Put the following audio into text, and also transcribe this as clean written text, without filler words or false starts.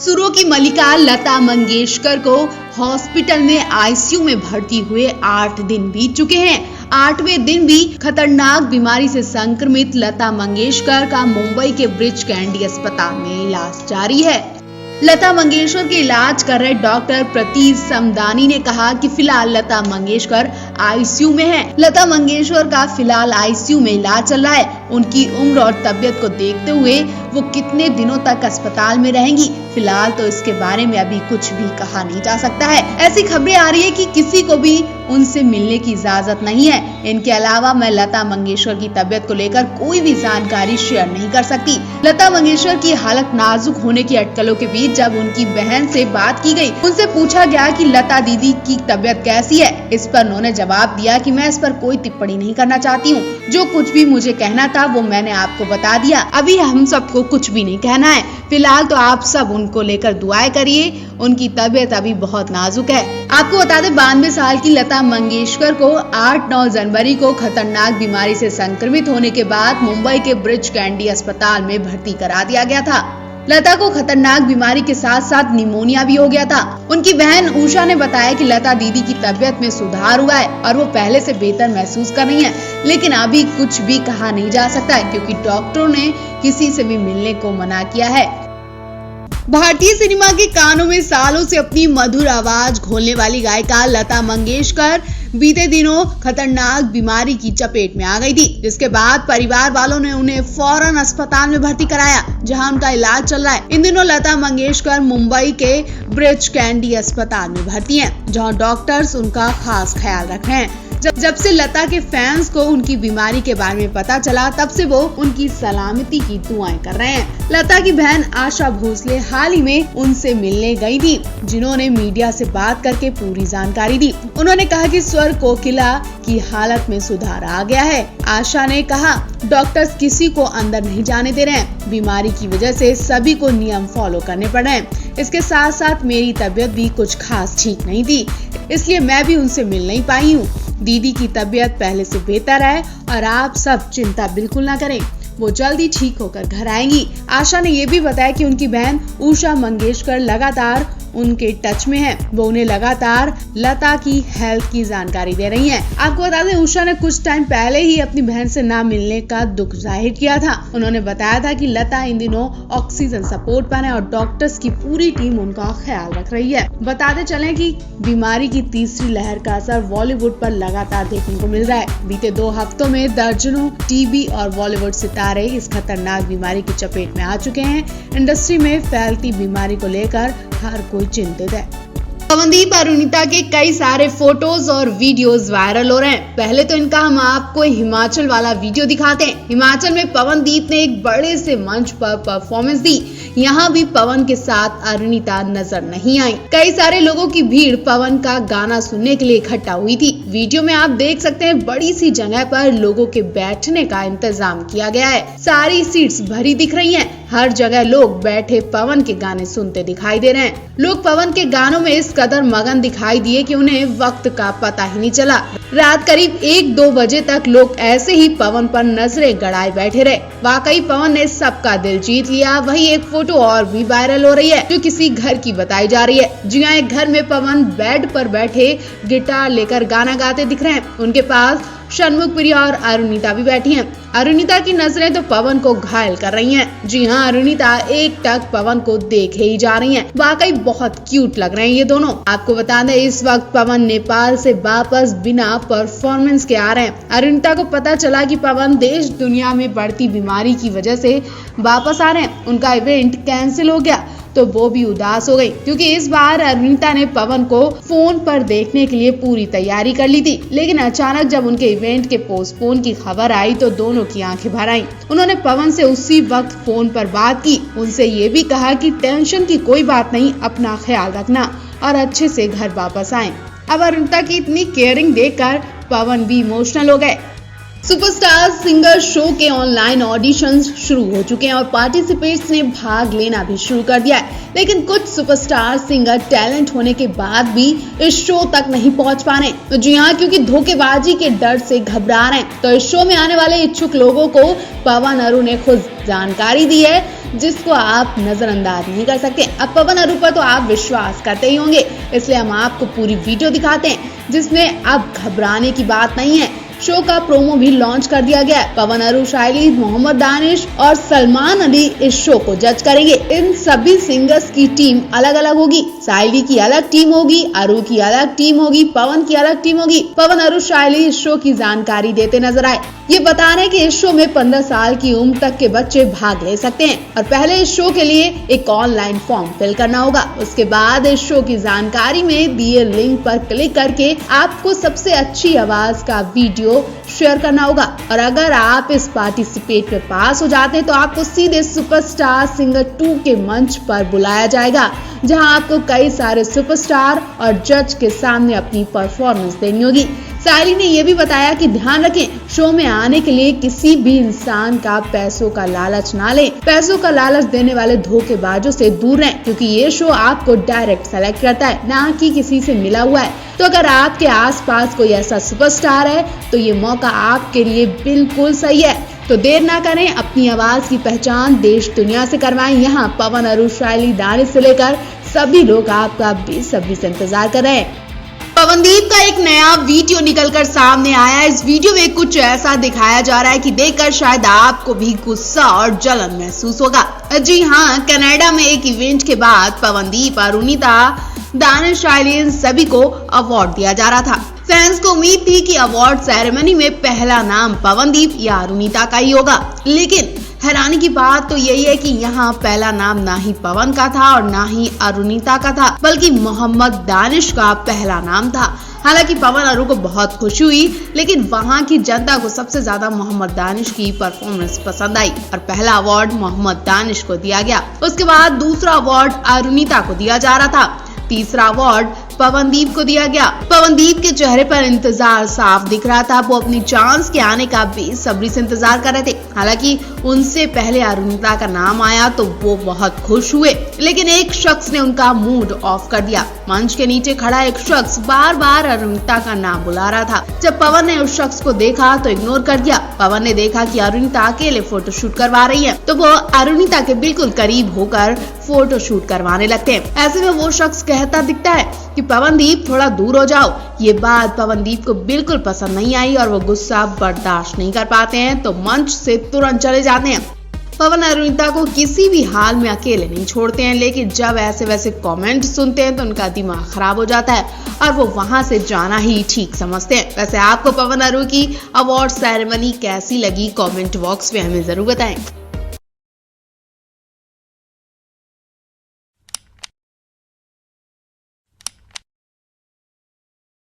सुरों की मलिका लता मंगेशकर को हॉस्पिटल में आईसीयू में भर्ती हुए 8 दिन बीत चुके हैं। 8वें दिन भी खतरनाक बीमारी से संक्रमित लता मंगेशकर का मुंबई के ब्रिच कैंडी अस्पताल में इलाज जारी है। लता मंगेशकर के इलाज कर रहे डॉक्टर प्रतीश समदानी ने कहा कि फिलहाल लता मंगेशकर आईसीयू में हैं। लता मंगेशकर का फिलहाल आईसीयू में इलाज चल रहा है। उनकी उम्र और तबीयत को देखते हुए वो कितने दिनों तक अस्पताल में रहेंगी, फिलहाल तो इसके बारे में अभी कुछ भी कहा नहीं जा सकता है। ऐसी खबरें आ रही है कि किसी को भी उनसे मिलने की इजाजत नहीं है। इनके अलावा मैं लता मंगेशकर की तबीयत को लेकर कोई भी जानकारी शेयर नहीं कर सकती। लता मंगेशकर की हालत नाजुक होने की अटकलों के बीच जब उनकी बहन से बात की गई, उनसे पूछा गया कि लता दीदी की तबीयत कैसी है। इस पर उन्होंने जवाब दिया कि मैं इस पर कोई टिप्पणी नहीं करना चाहती हूँ। जो कुछ भी मुझे कहना था वो मैंने आपको बता दिया। अभी हम सबको कुछ भी नहीं कहना है। फिलहाल तो आप सब उनको लेकर दुआएं करिए। उनकी तबीयत अभी बहुत नाजुक है। आपको बता दें 92 साल की लता मंगेशकर को 8-9 जनवरी को खतरनाक बीमारी से संक्रमित होने के बाद मुंबई के ब्रिच कैंडी अस्पताल में भर्ती करा दिया गया था। लता को खतरनाक बीमारी के साथ साथ निमोनिया भी हो गया था। उनकी बहन उषा ने बताया कि लता दीदी की तबीयत में सुधार हुआ है और वो पहले से बेहतर महसूस कर रही हैं, लेकिन अभी कुछ भी कहा नहीं जा सकता है क्योंकि डॉक्टरों ने किसी से भी मिलने को मना किया है। भारतीय सिनेमा के कानों में सालों से अपनी मधुर आवाज घोलने वाली गायिका लता मंगेशकर बीते दिनों खतरनाक बीमारी की चपेट में आ गई थी, जिसके बाद परिवार वालों ने उन्हें फौरन अस्पताल में भर्ती कराया, जहां उनका इलाज चल रहा है। इन दिनों लता मंगेशकर मुंबई के ब्रिच कैंडी अस्पताल में भर्ती हैं, जहां डॉक्टर्स उनका खास ख्याल रख रहे हैं। जब से लता के फैंस को उनकी बीमारी के बारे में पता चला, तब से वो उनकी सलामती की दुआएं कर रहे हैं। लता की बहन आशा भोसले हाल ही में उनसे मिलने गई थी, जिन्होंने मीडिया से बात करके पूरी जानकारी दी। उन्होंने कहा कि स्वर कोकिला की हालत में सुधार आ गया है। आशा ने कहा, डॉक्टर्स किसी को अंदर नहीं जाने दे रहे हैं। बीमारी की वजह से सभी को नियम फॉलो करने पड़ रहे हैं। इसके साथ साथ मेरी तबीयत भी कुछ खास ठीक नहीं थी, इसलिए मैं भी उनसे मिल नहीं पाई हूँ। दीदी की तबीयत पहले से बेहतर है और आप सब चिंता बिल्कुल ना करें, वो जल्दी ठीक होकर घर आएंगी। आशा ने ये भी बताया कि उनकी बहन उषा मंगेशकर लगातार उनके टच में है। वो उन्हें लगातार लता की हेल्थ की जानकारी दे रही हैं। आपको बता दें, उषा ने कुछ टाइम पहले ही अपनी बहन से ना मिलने का दुख जाहिर किया था। उन्होंने बताया था कि लता इन दिनों ऑक्सीजन सपोर्ट पर है और डॉक्टर्स की पूरी टीम उनका ख्याल रख रही है। बताते चलें कि बीमारी की तीसरी लहर का असर बॉलीवुड पर लगातार देखने को मिल रहा है। बीते 2 हफ्तों में दर्जनों टीवी और बॉलीवुड सितारे इस खतरनाक बीमारी की चपेट में आ चुके हैं। इंडस्ट्री में फैलती बीमारी को लेकर हर कोई चिंतित है। पवनदीप और अरुणिता के कई सारे फोटोज और वीडियोस वायरल हो रहे हैं। पहले तो इनका हम आपको हिमाचल वाला वीडियो दिखाते हैं। हिमाचल में पवनदीप ने एक बड़े से मंच पर परफॉर्मेंस दी। यहाँ भी पवन के साथ अरुणिता नजर नहीं आई। कई सारे लोगों की भीड़ पवन का गाना सुनने के लिए इकट्ठा हुई थी। वीडियो में आप देख सकते हैं बड़ी सी जगह पर लोगों के बैठने का इंतजाम किया गया है। सारी सीट्स भरी दिख रही हैं। हर जगह लोग बैठे पवन के गाने सुनते दिखाई दे रहे हैं। लोग पवन के गानों में इस कदर मगन दिखाई दिए कि उन्हें वक्त का पता ही नहीं चला। रात करीब 1-2 बजे तक लोग ऐसे ही पवन पर नजरें गड़ाए बैठे रहे। वाकई पवन ने सबका दिल जीत लिया। वही एक फोटो और भी वायरल हो रही है, जो किसी घर की बताई जा रही है। जी हां, एक घर में पवन बेड पर बैठे गिटार लेकर गाना गाते दिख रहे हैं। उनके पास षणमुख प्रिया और अरुणिता भी बैठी हैं। अरुणिता की नजरें तो पवन को घायल कर रही हैं। जी हाँ, अरुणिता एकटक पवन को देखे ही जा रही हैं। वाकई बहुत क्यूट लग रहे हैं ये दोनों। आपको बता दें, इस वक्त पवन नेपाल से वापस बिना परफॉर्मेंस के आ रहे हैं। अरुणिता को पता चला कि पवन देश दुनिया में बढ़ती बीमारी की वजह से वापस आ रहे हैं। उनका इवेंट कैंसिल हो गया तो वो भी उदास हो गई, क्योंकि इस बार अरुणिता ने पवन को फोन पर देखने के लिए पूरी तैयारी कर ली थी। लेकिन अचानक जब उनके इवेंट के पोस्टपोन की खबर आई तो दोनों की आंखें भर आईं। उन्होंने पवन से उसी वक्त फोन पर बात की। उनसे ये भी कहा कि टेंशन की कोई बात नहीं, अपना ख्याल रखना और अच्छे से घर वापस आएं। अब अरुणिता की इतनी केयरिंग देखकर पवन भी इमोशनल हो गए। सुपरस्टार सिंगर शो के ऑनलाइन ऑडिशंस शुरू हो चुके हैं और पार्टिसिपेंट्स ने भाग लेना भी शुरू कर दिया है। लेकिन कुछ सुपरस्टार सिंगर टैलेंट होने के बाद भी इस शो तक नहीं पहुंच पा रहे। तो जी हाँ, क्योंकि धोखेबाजी के डर से घबरा रहे हैं। तो इस शो में आने वाले इच्छुक लोगों को पवन अरू ने खुद जानकारी दी है, जिसको आप नजरअंदाज नहीं कर सकते। अब पवन अरू पर तो आप विश्वास करते ही होंगे, इसलिए हम आपको पूरी वीडियो दिखाते हैं जिसमें अब घबराने की बात नहीं है। शो का प्रोमो भी लॉन्च कर दिया गया है। पवन अरू, शाइली, मोहम्मद दानिश और सलमान अली इस शो को जज करेंगे। इन सभी सिंगर्स की टीम अलग अलग होगी। शाइली की अलग टीम होगी, अरू की अलग टीम होगी, पवन की अलग टीम होगी। पवन अरू, शाइली इस शो की जानकारी देते नजर आए। ये बता रहे हैं कि इस शो में 15 साल की उम्र तक के बच्चे भाग ले सकते हैं और पहले इस शो के लिए एक ऑनलाइन फॉर्म फिल करना होगा। उसके बाद इस शो की जानकारी में दिए लिंक पर क्लिक करके आपको सबसे अच्छी आवाज का वीडियो शेयर करना होगा और अगर आप इस पार्टिसिपेट में पास हो जाते हैं तो आपको सीधे सुपरस्टार सिंगर 2 के मंच पर बुलाया जाएगा, जहां आपको कई सारे सुपरस्टार और जज के सामने अपनी परफॉर्मेंस देनी होगी। शाइली ने यह भी बताया कि ध्यान रखें, शो में आने के लिए किसी भी इंसान का पैसों का लालच ना लें। पैसों का लालच देने वाले धोखेबाजों से दूर रहें, क्योंकि ये शो आपको डायरेक्ट सेलेक्ट करता है, ना कि किसी से मिला हुआ है। तो अगर आपके आसपास कोई ऐसा सुपरस्टार है तो ये मौका आपके लिए बिल्कुल सही है। तो देर ना करें, अपनी आवाज की पहचान देश दुनिया से करवाएं। यहाँ पवन अरू, शाइली, दानिश से लेकर सभी लोग आपका बेसब्री से इंतजार कर रहे हैं। पवनदीप का एक नया वीडियो निकलकर सामने आया। इस वीडियो में कुछ ऐसा दिखाया जा रहा है कि देखकर शायद आपको भी गुस्सा और जलन महसूस होगा। जी हाँ, कनाडा में एक इवेंट के बाद पवनदीप, अरुणिता, दानिश, शाइली इन सभी को अवार्ड दिया जा रहा था। फैंस को उम्मीद थी कि अवार्ड सेरेमनी में पहला नाम पवनदीप या अरुणिता का ही होगा, लेकिन हैरानी की बात तो यही है कि यहाँ पहला नाम ना ही पवन का था और ना ही अरुणिता का था, बल्कि मोहम्मद दानिश का पहला नाम था। हालांकि पवन अरू को बहुत खुशी हुई, लेकिन वहाँ की जनता को सबसे ज्यादा मोहम्मद दानिश की परफॉर्मेंस पसंद आई और पहला अवार्ड मोहम्मद दानिश को दिया गया। उसके बाद दूसरा अवार्ड अरुणिता को दिया जा रहा था, तीसरा अवार्ड पवनदीप को दिया गया। पवनदीप के चेहरे पर इंतजार साफ दिख रहा था। वो अपनी चांस के आने का बेसब्री से इंतजार कर रहे थे। हालांकि उनसे पहले अरुणिता का नाम आया तो वो बहुत खुश हुए, लेकिन एक शख्स ने उनका मूड ऑफ कर दिया। मंच के नीचे खड़ा एक शख्स बार बार अरुणिता का नाम बुला रहा था। जब पवन ने उस शख्स को देखा तो इग्नोर कर दिया। पवन ने देखा कि अरुणिता अकेले फोटोशूट करवा रही है, तो वो अरुणिता के बिल्कुल करीब होकर फोटोशूट करवाने लगते हैं। ऐसे में वो शख्स कहता दिखता है कि पवनदीप थोड़ा दूर हो जाओ। ये बात पवनदीप को बिल्कुल पसंद नहीं आई और वो गुस्सा बर्दाश्त नहीं कर पाते हैं, तो मंच से तुरंत चले जाते हैं। पवन अरुणिता को किसी भी हाल में अकेले नहीं छोड़ते हैं, लेकिन जब ऐसे वैसे कमेंट सुनते हैं तो उनका दिमाग खराब हो जाता है और वो वहां से जाना ही ठीक समझते हैं। वैसे आपको पवन अरू की अवार्ड सेरेमनी कैसी लगी, कमेंट बॉक्स में हमें जरूर बताएं।